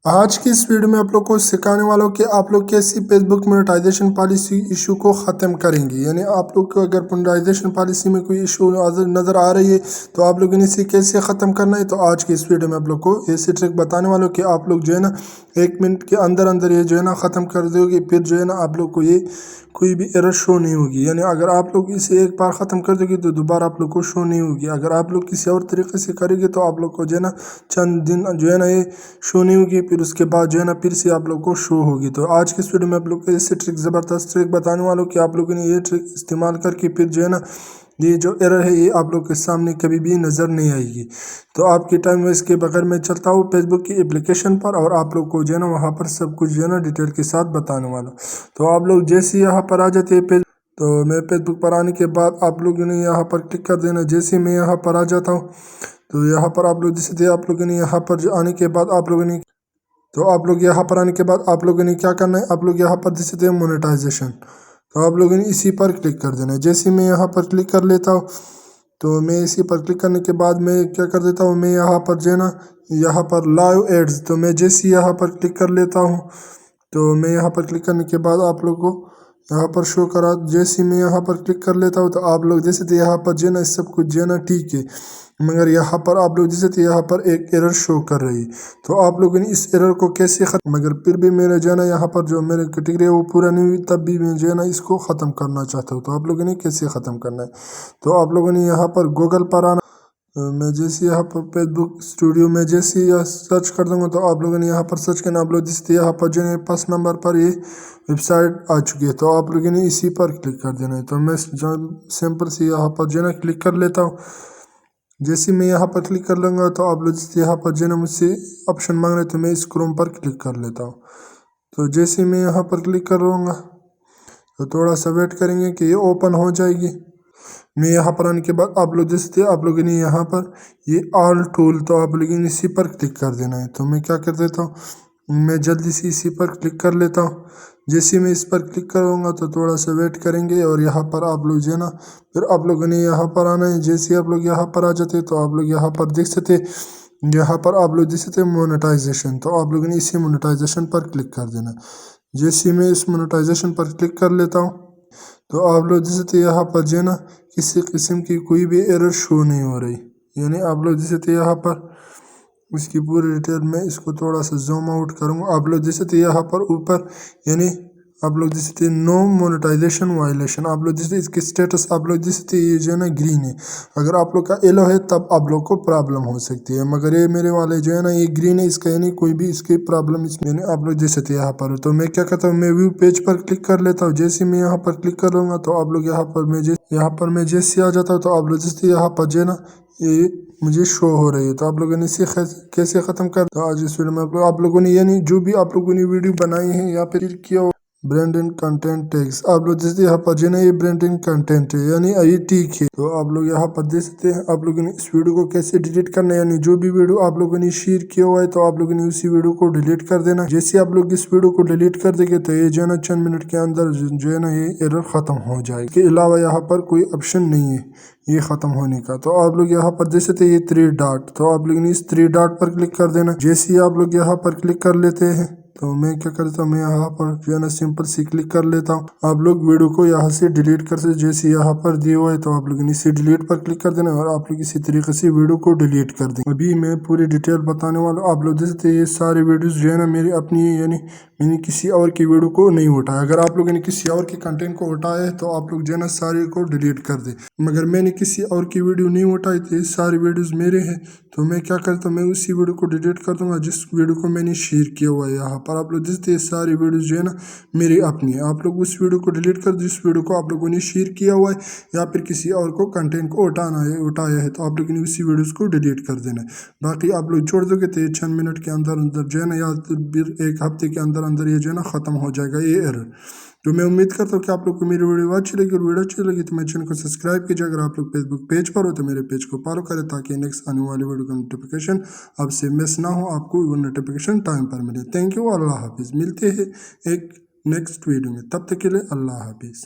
آج کی اس ویڈیو میں آپ لوگ کو سکھانے والوں کہ آپ لوگ کیسی فیس بک مونیٹائزیشن پالیسی ایشو کو ختم کریں گے. یعنی آپ لوگ کو اگر مونیٹائزیشن پالیسی میں کوئی ایشو نظر آ رہی ہے تو آپ لوگ اسے کیسے ختم کرنا ہے. تو آج کی اس ویڈیو میں آپ لوگ کو ایسی ٹرک بتانے والوں کہ آپ لوگ جو ہے نا 1 منٹ کے اندر یہ جو ہے نا ختم کر دو گے. پھر جو ہے نا آپ لوگ کو یہ کوئی بھی ایرر شو نہیں ہوگی. یعنی اگر آپ لوگ اسے ایک بار ختم کر دو گے تو دوبارہ آپ لوگ کو شو نہیں ہوگی. اگر آپ لوگ کسی اور طریقے سے کریں گے تو آپ لوگ کو جو ہے نا چند دن جو ہے نا یہ شو نہیں ہوگی. پھر اس کے بعد جو ہے نا پھر سے آپ لوگ کو شو ہوگی. تو آج کے اس ویڈیو میں آپ لوگ کو ایسی ٹرک زبردست ٹرک بتانے والوں کہ آپ لوگوں نے یہ ٹرک استعمال کر کے پھر جو ہے نا یہ جو ایرر ہے یہ آپ لوگ کے سامنے کبھی بھی نظر نہیں آئے گی. تو آپ کی ٹائم ویسٹ کے بغیر میں چلتا ہوں فیس بک کی اپلیکیشن پر اور آپ لوگ کو جو ہے نا وہاں پر سب کچھ جو ہے نا ڈیٹیل کے ساتھ بتانے والا. تو آپ لوگ جیسے یہاں پر آ جاتے ہیں تو میں فیس بک پر آنے کے بعد آپ لوگوں نے یہاں پر کلک کر دینا. جیسے میں یہاں پر آ جاتا ہوں تو یہاں پر آپ لوگ جیسے آپ لوگوں نے یہاں پر آنے کے بعد آپ لوگوں نے آپ لوگ یہاں پر آنے کے بعد آپ لوگوں نے کیا کرنا ہے. آپ لوگ یہاں پر جیسے مونیٹائزیشن تو آپ لوگوں نے اسی پر کلک کر دینا ہے. جیسے میں یہاں پر کلک کر لیتا ہوں تو میں اسی پر کلک کرنے کے بعد میں کیا کر دیتا ہوں. میں یہاں پر جو ہے نا یہاں پر لائیو ایڈز تو میں جیسے یہاں پر کلک کر لیتا ہوں تو میں یہاں پر کلک کرنے کے بعد آپ لوگ کو یہاں پر شو کرا. جیسے میں یہاں پر کلک کر لیتا ہوں تو آپ لوگ جیسے یہاں پر جو ہے نا سب کچھ جو ہے نا ٹھیک ہے. مگر یہاں پر آپ لوگ جیسے یہاں پر ایک ایرر شو کر رہی ہے. تو آپ لوگوں نے اس ایرر کو کیسے ختم مگر پھر بھی میرا جو ہے نا یہاں پر جو میرے کیٹیگری ہے وہ پورا نہیں ہوئی تب بھی میں جو ہے نا اس کو ختم کرنا چاہتا ہوں. تو آپ لوگوں نے کیسے ختم کرنا ہے. تو آپ لوگوں نے یہاں پر گوگل پر آنا. میں جیسے یہاں پر فیس بک اسٹوڈیو میں جیسے سرچ کر دوں گا تو آپ لوگوں نے یہاں پر سرچ کرنا. آپ لوگ جس یہاں پر جو ہے 5 نمبر پر یہ ویب سائٹ آ چکی ہے تو آپ لوگوں نے اسی پر کلک کر دینا ہے. تو میں سمپل سے یہاں پر جو ہے نا کلک کر لیتا ہوں. جیسے میں یہاں پر کلک کر لوں گا تو آپ لوگ یہاں پر جو ہے نا مجھ سے آپشن مانگ رہے تو میں اس کروم پر کلک کر لیتا ہوں. تو جیسے میں یہاں پر کلک کر لوں گا تو تھوڑا سا ویٹ کریں گے کہ یہ اوپن ہو جائے گی. میں یہاں پر آنے کے بعد آپ لوگ جیسے آپ لوگوں نے یہاں پر یہ آل ٹول تو آپ لوگوں نے اسی پر کلک کر دینا ہے. تو میں کیا کر دیتا ہوں میں جلدی سے اسی پر کلک کر لیتا ہوں. جیسے میں اس پر کلک کروں گا تو تھوڑا سا ویٹ کریں گے اور یہاں پر آپ لوگ جو ہے نا پھر آپ لوگوں نے یہاں پر آنا ہے. جیسے آپ لوگ یہاں پر آ جاتے تو آپ لوگ یہاں پر دیکھ سکتے یہاں پر آپ لوگ جیسے مونیٹائزیشن تو آپ لوگوں نے اسی مونیٹائزیشن پر کلک کر دینا. جیسے میں اس مونیٹائزیشن پر کلک کر لیتا ہوں تو آپ لوگ جیسے یہاں پر جو ہے نا کسی قسم کی کوئی بھی ایرر شو نہیں ہو رہی. یعنی آپ لوگ جیسے یہاں پر اس کی پوری ڈیٹیل میں اس کو تھوڑا سا زوم آؤٹ کروں گا. آپ لوگ جیسے یہاں پر اوپر یعنی آپ لوگ جیسے نو مونیٹائزیشن وائلیشن آپ لوگ جیسے اس کے اسٹیٹس آپ لوگ جیسے یہ جو ہے نا گرین ہے. اگر آپ لوگ کا ایلو ہے تب آپ لوگ کو پرابلم ہو سکتی ہے. مگر یہ میرے والے جو ہے نا یہ گرین ہے اس کا یعنی کوئی بھی اس کی پرابلم یعنی آپ لوگ جیسے یہاں پر تو میں کیا کرتا ہوں میں ویو پیج پر کلک کر لیتا ہوں. جیسے میں یہاں پر کلک کر لوں گا تو آپ لوگ یہاں پر میں جیسے آ جاتا ہوں تو آپ لوگ جیسے یہاں پر جو ہے نا یہ مجھے شو ہو رہی ہے. تو آپ لوگوں نے اسے کیسے ختم کر تو آج اس ویڈیو میں آپ لوگوں نے یعنی جو بھی آپ لوگوں نے ویڈیو بنائی ہے یا پھر کیا برانڈنگ کنٹینٹ ٹیگس آپ لوگ جیسے یہاں پر جو ہے یہ برانڈنگ کنٹینٹ ہے یعنی یہ ٹھیک ہے. تو آپ لوگ یہاں پر دیکھ سکتے ہیں آپ لوگوں نے اس ویڈیو کو کیسے ڈیلیٹ کرنا ہے. یعنی جو بھی ویڈیو آپ لوگوں نے شیئر کیا ہوا ہے تو آپ لوگوں نے اسی ویڈیو کو ڈیلیٹ کر دینا. جیسے آپ لوگ اس ویڈیو کو ڈیلیٹ کر دیں گے تو یہ جو ہے نا چند منٹ کے اندر جو ہے نا یہ ایرر ختم ہو جائے. اس کے علاوہ یہاں پر کوئی آپشن نہیں ہے یہ ختم ہونے کا. تو آپ لوگ یہاں پر جیسے یہ 3 ڈاٹ تو آپ لوگ نے اس 3 ڈاٹ پر کلک کر دینا. جیسے ہی آپ لوگ یہاں پر کلک کر لیتے ہیں تو میں کیا کرتا ہوں میں یہاں پر جو ہے نا سمپل سی کلک کر لیتا ہوں. آپ لوگ ویڈیو کو یہاں سے ڈیلیٹ کر سکتے. جیسے یہاں پر دیا ہوا ہے تو آپ لوگ اسے ڈیلیٹ پر کلک کر دینا اور آپ لوگ اسی طریقے سے ویڈیو کو ڈیلیٹ کر دیں. ابھی میں پوری ڈیٹیل بتانے والا ہوں. آپ لوگ جیسے یہ سارے ویڈیوز جو ہے نا میری اپنی یعنی میں نے کسی اور کی ویڈیو کو نہیں اٹھایا. اگر آپ لوگوں نے کسی اور کے کنٹینٹ کو اٹھایا ہے تو آپ لوگ جو ہے نا سارے کو ڈیلیٹ کر دیں. مگر میں نے کسی اور کی ویڈیو نہیں اٹھائی تھی. سارے ویڈیوز میرے ہیں تو میں کیا کرتا ہوں میں اسی ویڈیو کو ڈیلیٹ کر دوں گا جس ویڈیو کو میں نے شیئر کیا ہوا ہے. یہاں پر آپ لوگ جیسے یہ ساری ویڈیوز جو ہے نا میری اپنی ہے. آپ لوگ اس ویڈیو کو ڈیلیٹ کر جس ویڈیو کو آپ لوگوں نے شیئر کیا ہوا ہے یا پھر کسی اور کو کنٹینٹ کو اٹھایا ہے تو آپ لوگوں نے اسی ویڈیوز کو ڈیلیٹ کر دینا ہے. باقی آپ لوگ چھوڑ دو گے تو یہ چند منٹ کے اندر جو ہے نا یا پھر 1 ہفتے کے اندر یہ جو ہے نا ختم ہو جائے گا یہ ایرر. تو میں امید کرتا ہوں کہ آپ لوگ کو میری ویڈیو اچھی لگی. اور ویڈیو اچھی لگی تو میرے چینل کو سبسکرائب کیجیے. اگر آپ لوگ فیس بک پیج پر ہو تو میرے پیج کو فالو کریں تاکہ نیکسٹ آنے والی ویڈیو کا نوٹیفیکیشن آپ سے مس نہ ہو. آپ کو وہ نوٹیفیکیشن ٹائم پر ملے. Thank you. اللہ حافظ. ملتے ہیں ایک نیکسٹ ویڈیو میں. تب تک کے لیے اللہ حافظ.